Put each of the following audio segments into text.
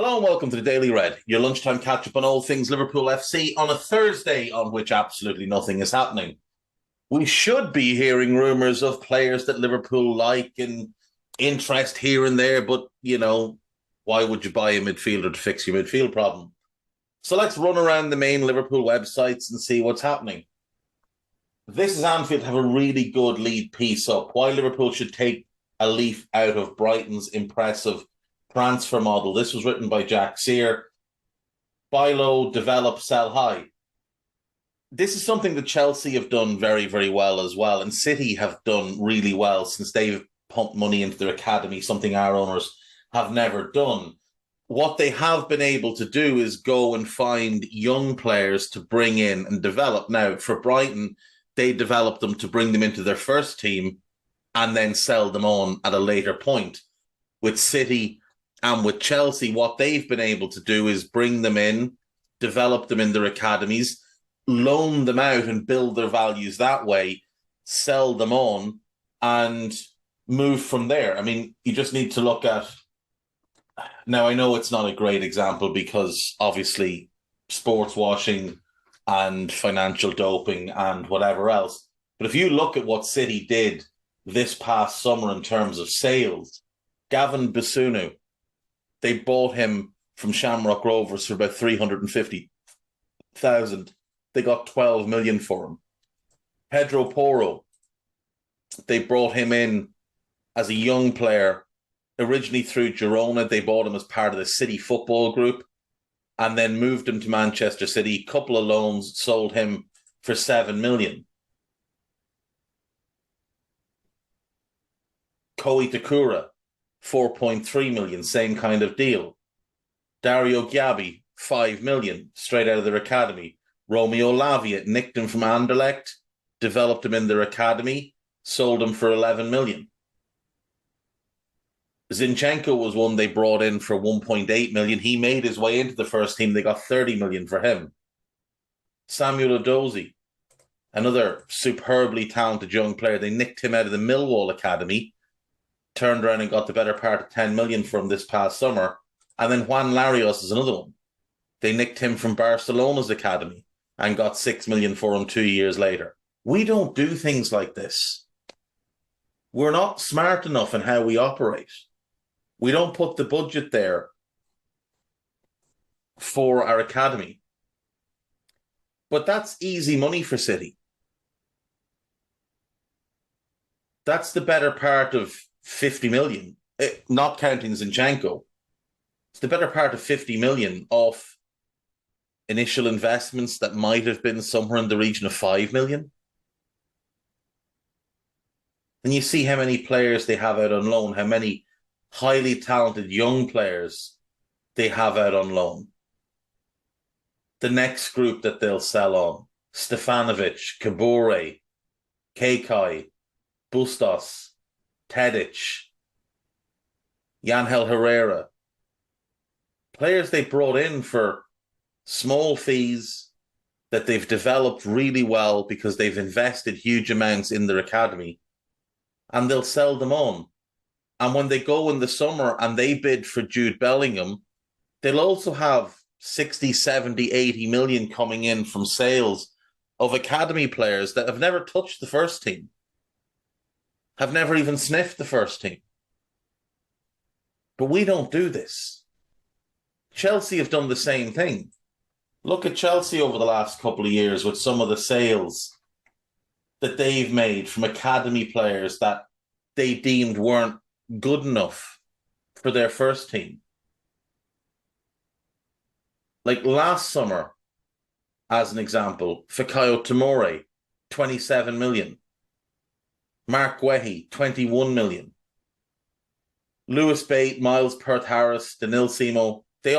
Hello and welcome to the Daily Red, your lunchtime catch-up on all things Liverpool FC on a Thursday on which absolutely nothing is happening. We should be hearing rumours of players that Liverpool like and interest here and there, but, why would you buy a midfielder to fix your midfield problem? So let's run around the main Liverpool websites and see what's happening. This is Anfield have a really good lead piece up. Why Liverpool should take a leaf out of Brighton's impressive transfer model. This was written by Jack Sear. Buy low, develop, sell high. This is something that Chelsea have done very, very well as well. And City have done really well since they've pumped money into their academy, something our owners have never done. What they have been able to do is go and find young players to bring in and develop. Now, for Brighton, they developed them to bring them into their first team and then sell them on at a later point. With City and with Chelsea, what they've been able to do is bring them in, develop them in their academies, loan them out and build their values that way, sell them on, and move from there. I mean, you just need to look at... Now, I know it's not a great example because obviously sports washing and financial doping and whatever else. But if you look at what City did this past summer in terms of sales, Gavin Bissounu, they bought him from Shamrock Rovers for about 350,000. They got 12 million for him. Pedro Porro, they brought him in as a young player, originally through Girona. They bought him as part of the City football group and then moved him to Manchester City. Couple of loans, sold him for 7 million. Ko Itakura, 4.3 million, same kind of deal. Dario Gyabi, 5 million, straight out of their academy. Romeo Lavia nicked him from Anderlecht, developed him in their academy, sold him for 11 million. Zinchenko was one they brought in for 1.8 million. He made his way into the first team. They got 30 million for him. Samuel Edozie, another superbly talented young player. They nicked him out of the Millwall academy, turned around and got the better part of 10 million from this past summer. And then Juan Larios is another one. They nicked him from Barcelona's academy and got 6 million for him 2 years later. We don't do things like this. We're not smart enough in how we operate. We don't put the budget there for our academy. But that's easy money for City. That's the better part of 50 million, not counting Zinchenko. It's the better part of 50 million off initial investments that might have been somewhere in the region of 5 million. And you see how many players they have out on loan, how many highly talented young players they have out on loan. The next group that they'll sell on: Stefanovic, Kabore, Kekai, Bustos, Tedic, Yangel Herrera. Players they brought in for small fees that they've developed really well because they've invested huge amounts in their academy, and they'll sell them on. And when they go in the summer and they bid for Jude Bellingham, they'll also have 60, 70, 80 million coming in from sales of academy players that have never touched the first team, have never even sniffed the first team. But we don't do this. Chelsea have done the same thing. Look at Chelsea over the last couple of years with some of the sales that they've made from academy players that they deemed weren't good enough for their first team. Like last summer, as an example, Fikayo Tomori, 27 million. Mark Guehi, 21 million. Lewis Bate, Miles Perth-Harris, Danil Simo, they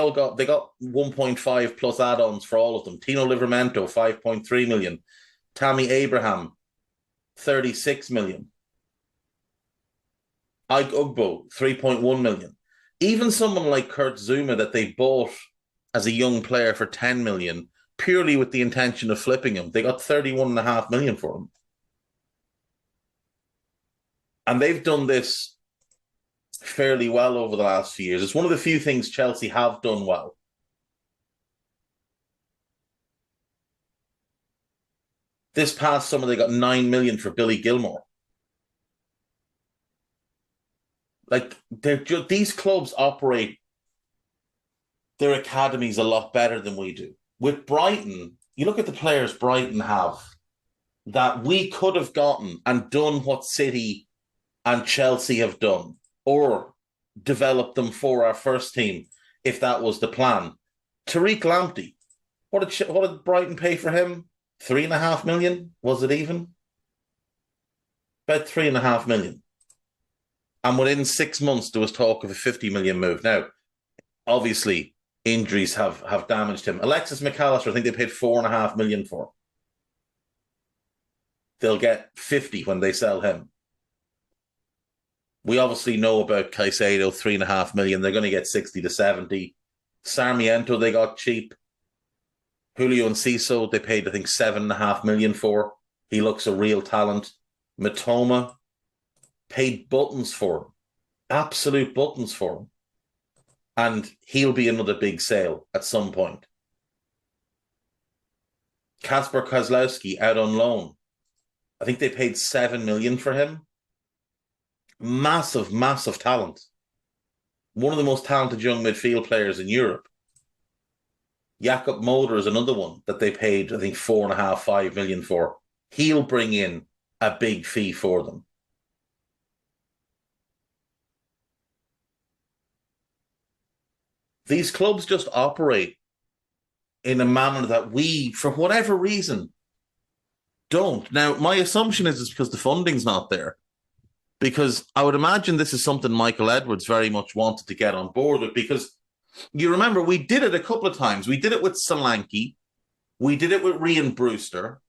got 1.5 plus add-ons for all of them. Tino Livramento, 5.3 million. Tammy Abraham, 36 million. Ike Ugbo, 3.1 million. Even someone like Kurt Zuma that they bought as a young player for 10 million, purely with the intention of flipping him, they got 31.5 million for him. And they've done this fairly well over the last few years. It's one of the few things Chelsea have done well. This past summer, they got 9 million for Billy Gilmore. Like these clubs operate their academies a lot better than we do. With Brighton, you look at the players Brighton have that we could have gotten and done what City and Chelsea have done, or developed them for our first team if that was the plan. Tariq Lamptey, what did Brighton pay for him? 3.5 million? Was it even? About 3.5 million. And within 6 months, there was talk of a 50 million move. Now, obviously, injuries have damaged him. Alexis McAllister, I think they paid 4.5 million for. They'll get 50 when they sell him. We obviously know about Caicedo, 3.5 million. They're going to get 60 to 70. Sarmiento, they got cheap. Julio Enciso, they paid, I think, 7.5 million for. He looks a real talent. Matoma, paid buttons for him. Absolute buttons for him. And he'll be another big sale at some point. Kasper Kozlowski out on loan. I think they paid 7 million for him. Massive, massive talent. One of the most talented young midfield players in Europe. Jakob Moder is another one that they paid, I think, 4.5, 5 million for. He'll bring in a big fee for them. These clubs just operate in a manner that we, for whatever reason, don't. Now, my assumption is it's because the funding's not there. Because I would imagine this is something Michael Edwards very much wanted to get on board with, because you remember we did it a couple of times. We did it with Solanke. We did it with Ryan Brewster.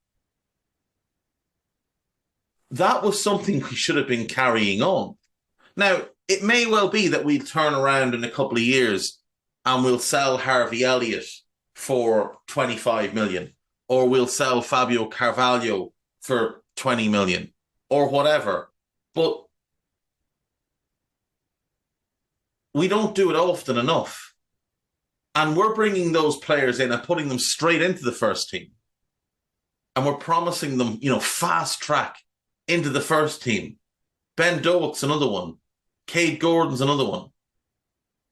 That was something we should have been carrying on. Now, it may well be that we'll turn around in a couple of years and we'll sell Harvey Elliott for 25 million, or we'll sell Fabio Carvalho for 20 million, or whatever. But we don't do it often enough. And we're bringing those players in and putting them straight into the first team. And we're promising them, fast track into the first team. Ben Doak's another one. Cade Gordon's another one.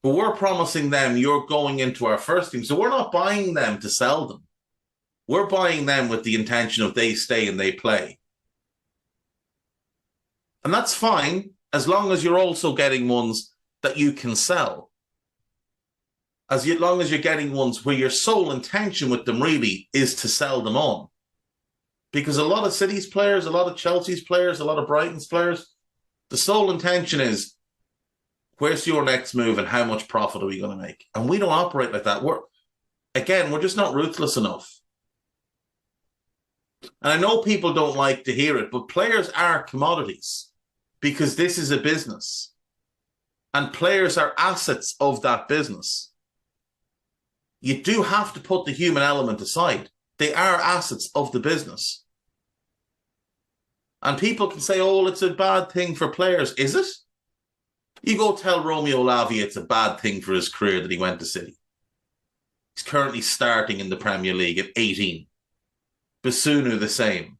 But we're promising them you're going into our first team. So we're not buying them to sell them. We're buying them with the intention of they stay and they play. And that's fine, as long as you're also getting ones that you can sell. As long as you're getting ones where your sole intention with them really is to sell them on. Because a lot of City's players, a lot of Chelsea's players, a lot of Brighton's players, the sole intention is, where's your next move and how much profit are we going to make? And we don't operate like that. We're just not ruthless enough. And I know people don't like to hear it, but players are commodities because this is a business. And players are assets of that business. You do have to put the human element aside. They are assets of the business. And people can say, oh, it's a bad thing for players. Is it? You go tell Romeo Lavia it's a bad thing for his career that he went to City. He's currently starting in the Premier League at 18. Basunu the same.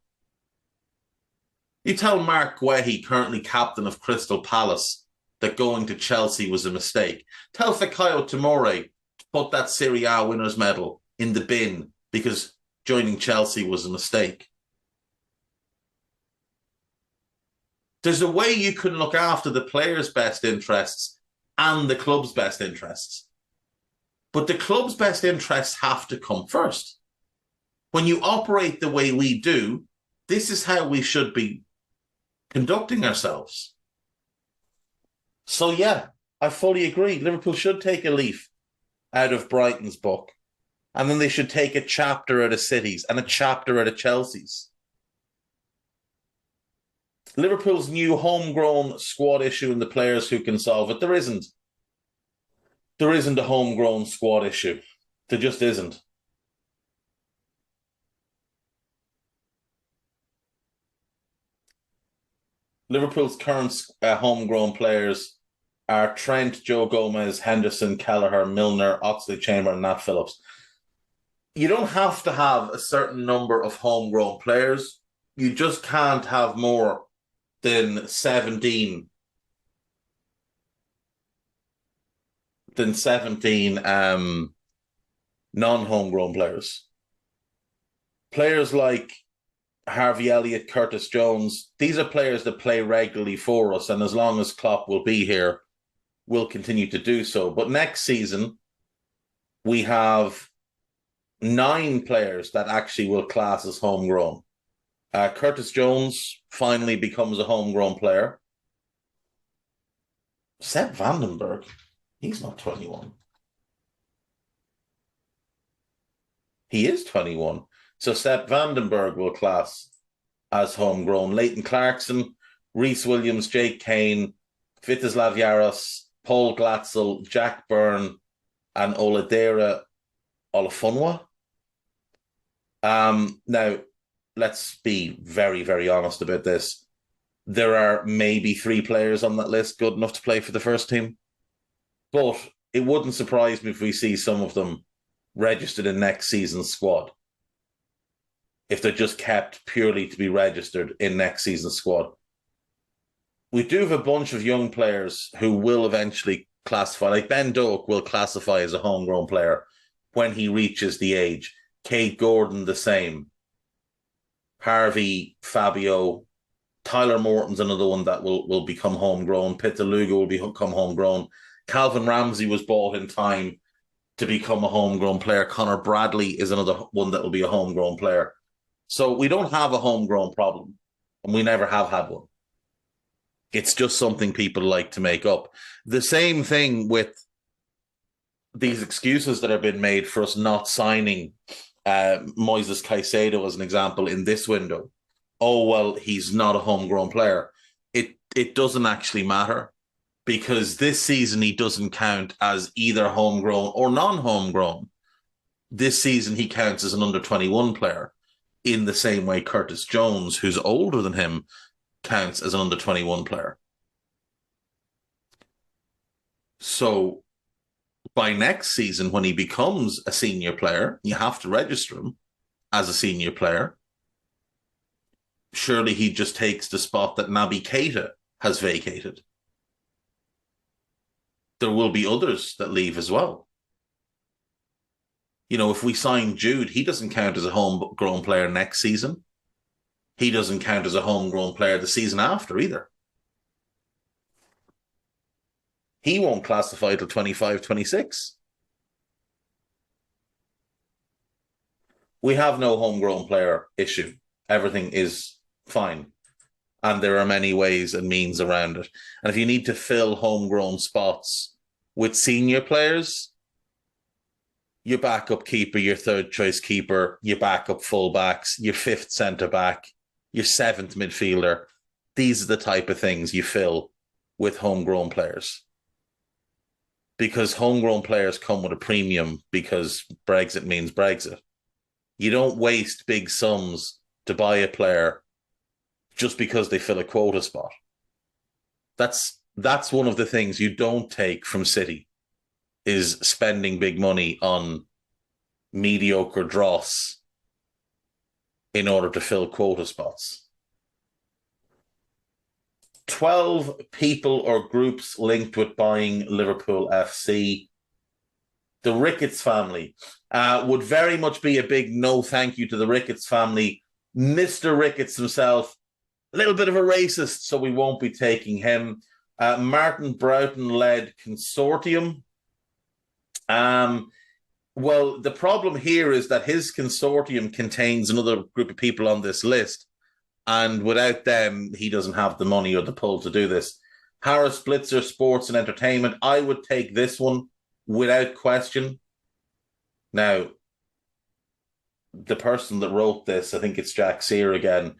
You tell Mark Guehi, currently captain of Crystal Palace, that going to Chelsea was a mistake. Tell Fikayo Tomori to put that Serie A winners medal in the bin because joining Chelsea was a mistake. There's a way you can look after the players' best interests and the club's best interests. But the club's best interests have to come first. When you operate the way we do, this is how we should be conducting ourselves. So, yeah, I fully agree. Liverpool should take a leaf out of Brighton's book. And then they should take a chapter out of City's and a chapter out of Chelsea's. Liverpool's new homegrown squad issue and the players who can solve it. There isn't. There isn't a homegrown squad issue. There just isn't. Liverpool's current homegrown players are Trent, Joe Gomez, Henderson, Kelleher, Milner, Oxlade-Chamberlain, and Nat Phillips. You don't have to have a certain number of homegrown players. You just can't have more than 17 non-homegrown players. Players like Harvey Elliott, Curtis Jones, these are players that play regularly for us, and as long as Klopp will be here, we'll continue to do so. But next season, we have 9 players that actually will class as homegrown. Curtis Jones finally becomes a homegrown player. Sepp Vandenberg, he's not 21. He is 21. So Sepp Vandenberg will class as homegrown. Leighton Clarkson, Reece Williams, Jake Kane, Vitislav Yaros, Paul Glatzel, Jack Byrne, and Oladera Olafunwa. Now, let's be very, very honest about this. There are maybe 3 players on that list good enough to play for the first team. But it wouldn't surprise me if we see some of them registered in next season's squad. If they're just kept purely to be registered in next season's squad. We do have a bunch of young players who will eventually classify. Like Ben Doak will classify as a homegrown player when he reaches the age. Cade Gordon, the same. Harvey, Fabio, Tyler Morton's another one that will become homegrown. Pitaluga will become homegrown. Calvin Ramsey was bought in time to become a homegrown player. Connor Bradley is another one that will be a homegrown player. So we don't have a homegrown problem, and we never have had one. It's just something people like to make up. The same thing with these excuses that have been made for us not signing Moises Caicedo as an example in this window. Oh, well, he's not a homegrown player. It doesn't actually matter, because this season he doesn't count as either homegrown or non-homegrown. This season he counts as an under-21 player, in the same way Curtis Jones, who's older than him, counts as an under-21 player. So by next season, when he becomes a senior player, you have to register him as a senior player. Surely he just takes the spot that Naby Keita has vacated. There will be others that leave as well. You know, if we sign Jude, he doesn't count as a homegrown player next season. He doesn't count as a homegrown player the season after either. He won't classify till 25, 26. We have no homegrown player issue. Everything is fine. And there are many ways and means around it. And if you need to fill homegrown spots with senior players, your backup keeper, your third choice keeper, your backup fullbacks, your 5th centre back, your 7th midfielder, these are the type of things you fill with homegrown players. Because homegrown players come with a premium, because Brexit means Brexit. You don't waste big sums to buy a player just because they fill a quota spot. That's one of the things you don't take from City, is spending big money on mediocre dross in order to fill quota spots. 12 people or groups linked with buying Liverpool FC. The Ricketts family would very much be a big no thank you to the Ricketts family. Mr. Ricketts himself, a little bit of a racist, so we won't be taking him. Martin Broughton-led consortium. Well, the problem here is that his consortium contains another group of people on this list, and without them, he doesn't have the money or the pull to do this. Harris Blitzer Sports and Entertainment, I would take this one without question. Now, the person that wrote this, I think it's Jack Sear again,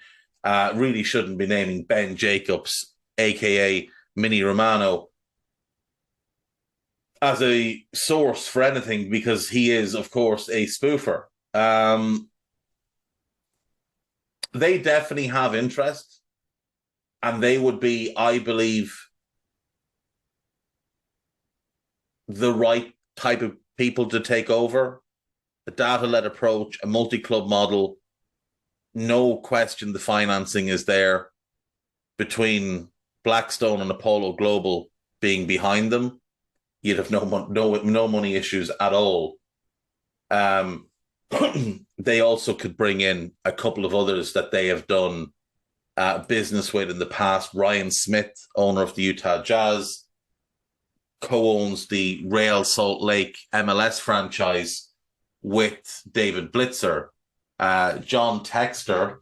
really shouldn't be naming Ben Jacobs, aka Mini Romano, as a source for anything, because he is, of course, a spoofer. They definitely have interest, and they would be, I believe, the right type of people to take over. A data-led approach, a multi-club model. No question the financing is there between Blackstone and Apollo Global being behind them. You'd have no money issues at all. Um, they also could bring in a couple of others that they have done business with in the past. Ryan Smith, owner of the Utah Jazz, co-owns the Real Salt Lake MLS franchise with David Blitzer. John Texter,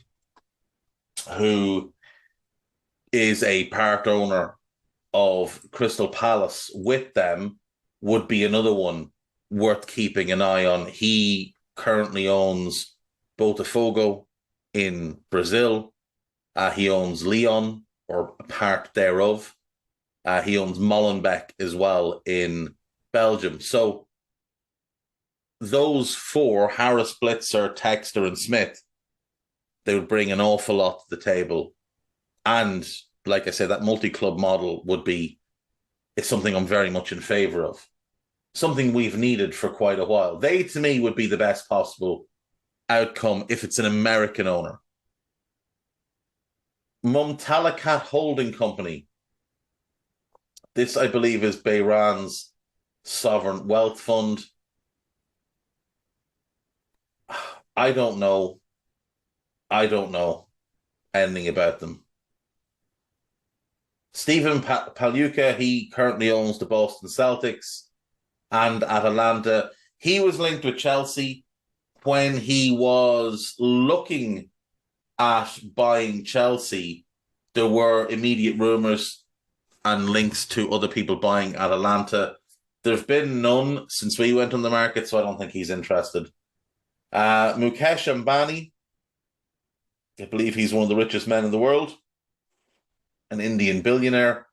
who is a part owner of Crystal Palace with them, would be another one worth keeping an eye on. He currently owns Botafogo in Brazil. He owns Lyon, or a part thereof. He owns Molenbeek as well in Belgium. So those four, Harris, Blitzer, Texter, and Smith, they would bring an awful lot to the table. And like I said, that multi-club model is something I'm very much in favor of. Something we've needed for quite a while. They, to me, would be the best possible outcome if it's an American owner. Mumtalakat Holding Company. This, I believe, is Bahrain's sovereign wealth fund. I don't know anything about them. Stephen Paluca, he currently owns the Boston Celtics and Atalanta. He was linked with Chelsea when he was looking at buying Chelsea. There were immediate rumours and links to other people buying Atalanta. There have been none since we went on the market, so I don't think he's interested. Mukesh Ambani, I believe he's one of the richest men in the world, an Indian billionaire,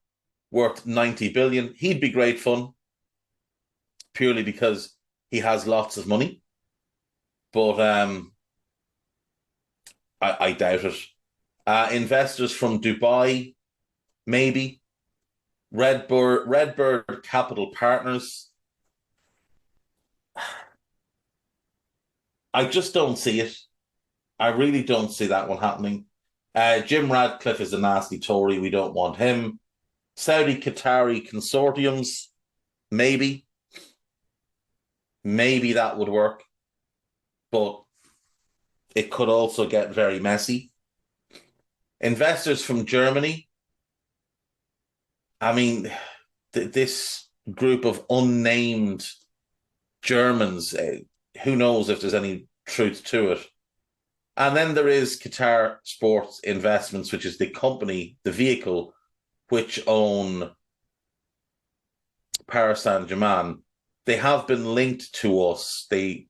worth 90 billion. He'd be great fun, purely because he has lots of money. But I doubt it. Investors from Dubai, maybe. Redbird Capital Partners. I just don't see it. I really don't see that one happening. Jim Radcliffe is a nasty Tory. We don't want him. Saudi Qatari consortiums, maybe. Maybe that would work. But it could also get very messy. Investors from Germany. I mean, this group of unnamed Germans, who knows if there's any truth to it. And then there is Qatar Sports Investments, which is the company, the vehicle, which own Paris Saint-Germain. They have been linked to us. They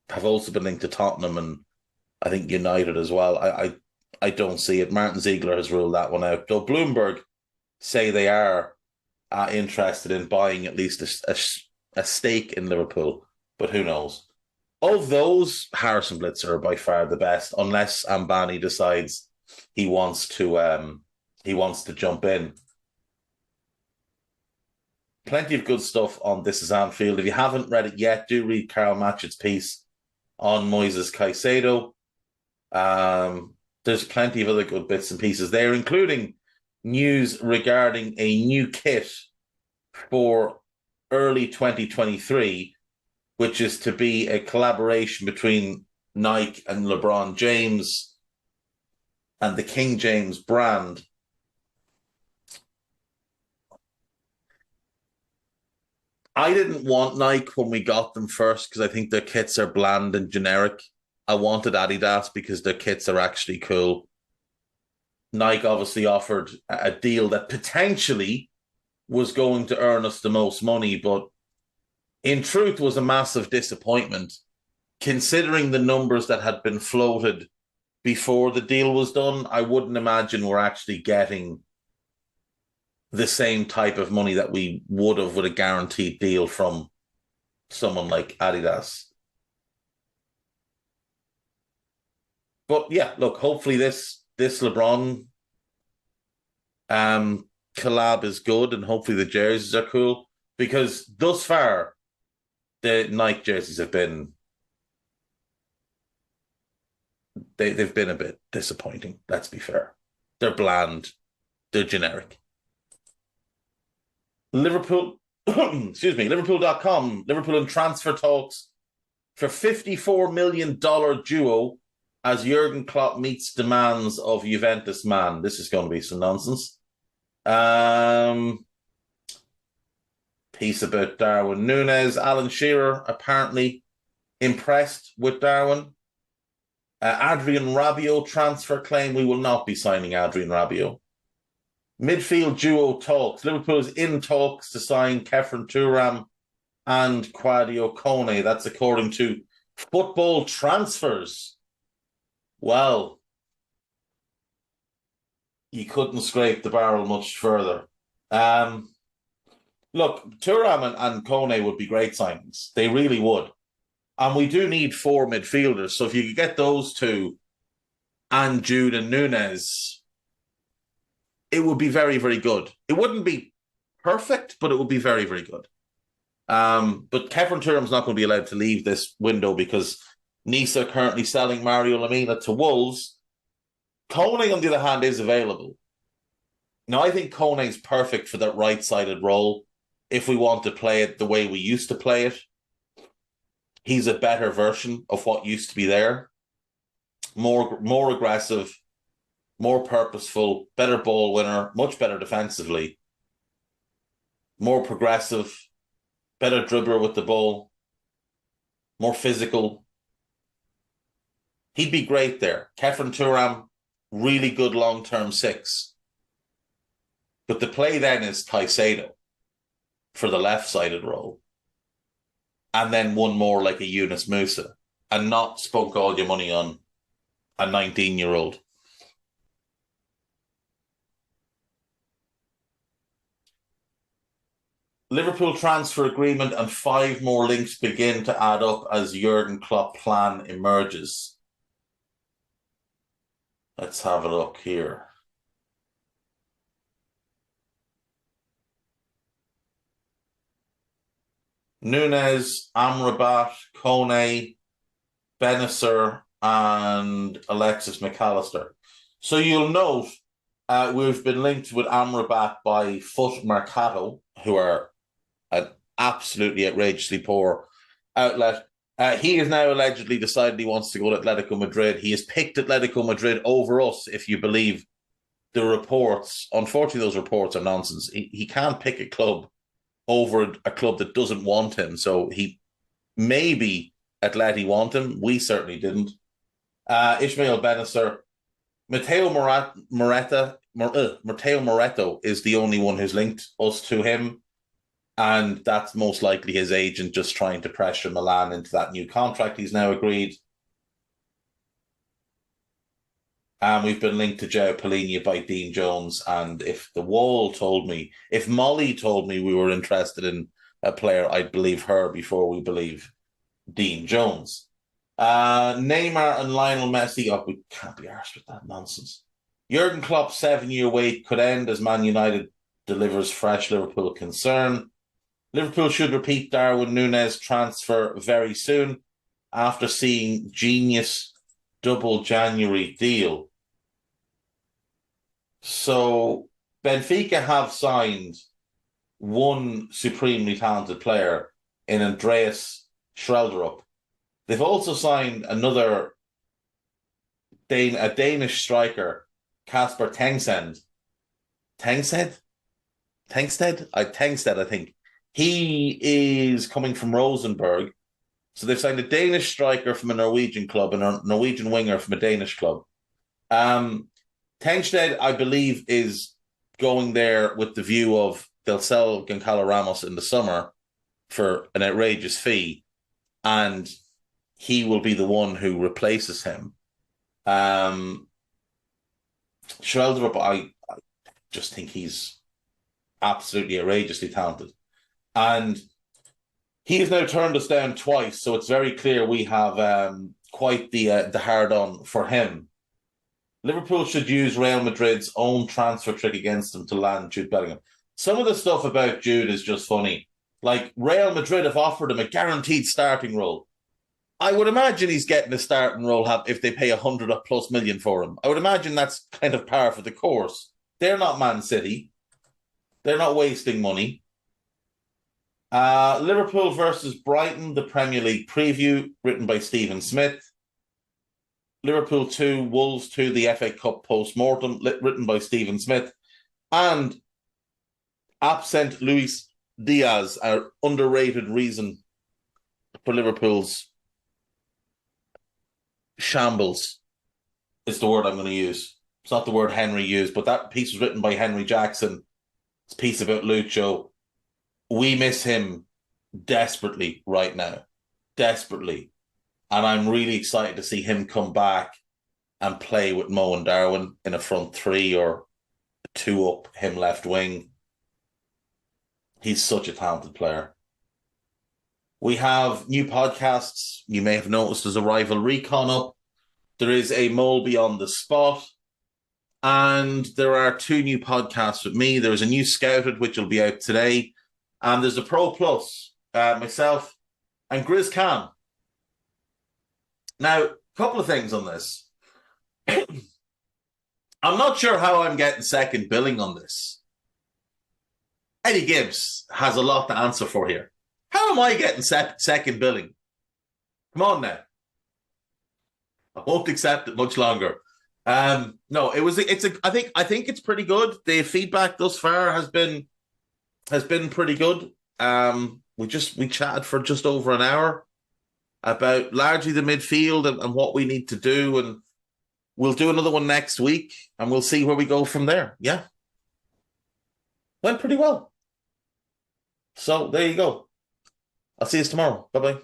have also been linked to Tottenham and I think United as well. I don't see it. Martin Ziegler has ruled that one out. Though Bloomberg say they are interested in buying at least a stake in Liverpool, but who knows? Of those, Harris and Blitzer are by far the best, unless Ambani decides he wants to jump in. Plenty of good stuff on This Is Anfield. If you haven't read it yet, do read Karl Matchett's piece on Moises Caicedo. There's plenty of other good bits and pieces there, including news regarding a new kit for early 2023, which is to be a collaboration between Nike and LeBron James and the King James brand. I didn't want Nike when we got them first because I think their kits are bland and generic. I wanted Adidas because their kits are actually cool. Nike obviously offered a deal that potentially was going to earn us the most money, but in truth was a massive disappointment, considering the numbers that had been floated before the deal was done. I wouldn't imagine we're actually getting the same type of money that we would have with a guaranteed deal from someone like Adidas. But yeah, look, hopefully this LeBron collab is good and hopefully the jerseys are cool. because thus far the Nike jerseys have been they've been a bit disappointing. Let's be fair. They're bland. They're generic. Liverpool, excuse me, Liverpool.com. Liverpool in transfer talks for $54 million duo as Jurgen Klopp meets demands of Juventus man. This is going to be some nonsense. Piece about Darwin Núñez. Alan Shearer apparently impressed with Darwin. Adrian Rabiot transfer claim. We will not be signing Adrian Rabiot. Midfield duo talks. Liverpool is in talks to sign Kefren Turam and Quadio Kone. That's according to Football Transfers. Well, you couldn't scrape the barrel much further. Look, Turam and Kone would be great signings. They really would. And we do need 4 midfielders. So if you could get those two and Jude and Núñez, it would be very, very good. It wouldn't be perfect, but it would be very, very good. But Kefren Turam's not going to be allowed to leave this window because Nice are currently selling Mario Lemina to Wolves. Kone, on the other hand, is available. Now, I think Kone's perfect for that right-sided role if we want to play it the way we used to play it. He's a better version of what used to be there. More aggressive, more purposeful, better ball winner, much better defensively, more progressive, better dribbler with the ball, more physical. He'd be great there. Kefren Turam, really good long-term 6. But the play then is Caicedo for the left-sided role. And then one more like a Yunus Musa, and not spunk all your money on a 19-year-old. Liverpool transfer agreement and 5 more links begin to add up as Jurgen Klopp plan emerges. Let's have a look here. Núñez, Amrabat, Kone, Benacer, and Alexis McAllister. So you'll note we've been linked with Amrabat by Foot Mercato, who are an absolutely outrageously poor outlet. He has now allegedly decided he wants to go to Atletico Madrid. He has picked Atletico Madrid over us, if you believe the reports. Unfortunately, those reports are nonsense. He can't pick a club over a club that doesn't want him. So he maybe Atleti want him. We certainly didn't. Ismail Benacer. Matteo Moretto is the only one who's linked us to him. And that's most likely his agent just trying to pressure Milan into that new contract he's now agreed. And we've been linked to João Palhinha by Dean Jones. And if the Wall told me, if Molly told me we were interested in a player, I'd believe her before we believe Dean Jones. Neymar and Lionel Messi, we can't be arsed with that nonsense. Jurgen Klopp's 7-year wait could end as Man United delivers fresh Liverpool concern. Liverpool should repeat Darwin Núñez transfer very soon after seeing genius double January deal. So Benfica have signed one supremely talented player in Andreas Schrelderup. They've also signed another a Danish striker, Kasper Tengsted. Tengsted, I think. He is coming from Rosenborg. So they've signed a Danish striker from a Norwegian club and a Norwegian winger from a Danish club. Tengsted, I believe, is going there with the view of they'll sell Goncalo Ramos in the summer for an outrageous fee, and he will be the one who replaces him. Schrelderup, I just think he's absolutely outrageously talented. And he has now turned us down twice, so it's very clear we have quite the hard-on for him. Liverpool should use Real Madrid's own transfer trick against them to land Jude Bellingham. Some of the stuff about Jude is just funny. Like Real Madrid have offered him a guaranteed starting role. I would imagine he's getting a starting role if they pay 100+ million for him. I would imagine that's kind of par for the course. They're not Man City. They're not wasting money. Liverpool versus Brighton, the Premier League preview, written by Stephen Smith. Liverpool 2, Wolves 2, the FA Cup post-mortem, written by Stephen Smith. And absent Luis Diaz, our underrated reason for Liverpool's shambles, is the word I'm going to use. It's not the word Henry used, but that piece was written by Henry Jackson. It's a piece about Lucho. We miss him desperately right now. Desperately. And I'm really excited to see him come back and play with Mo and Darwin in a front three or two up, him left wing. He's such a talented player. We have new podcasts. You may have noticed there's a rival recon up. There is a Mole Beyond the Spot. And there are 2 new podcasts with me. There's a new Scouted, which will be out today. And there's a Pro Plus, myself and Grizz Khan. Now, a couple of things on this. I'm not sure how I'm getting second billing on this. Eddie Gibbs has a lot to answer for here. How am I getting second billing? Come on now. I won't accept it much longer. No, I think it's pretty good. The feedback thus far has been pretty good. We chatted for just over an hour about largely the midfield and what we need to do, and we'll do another one next week, and we'll see where we go from there. Yeah, went pretty well. So there you go. I'll see you tomorrow. Bye bye.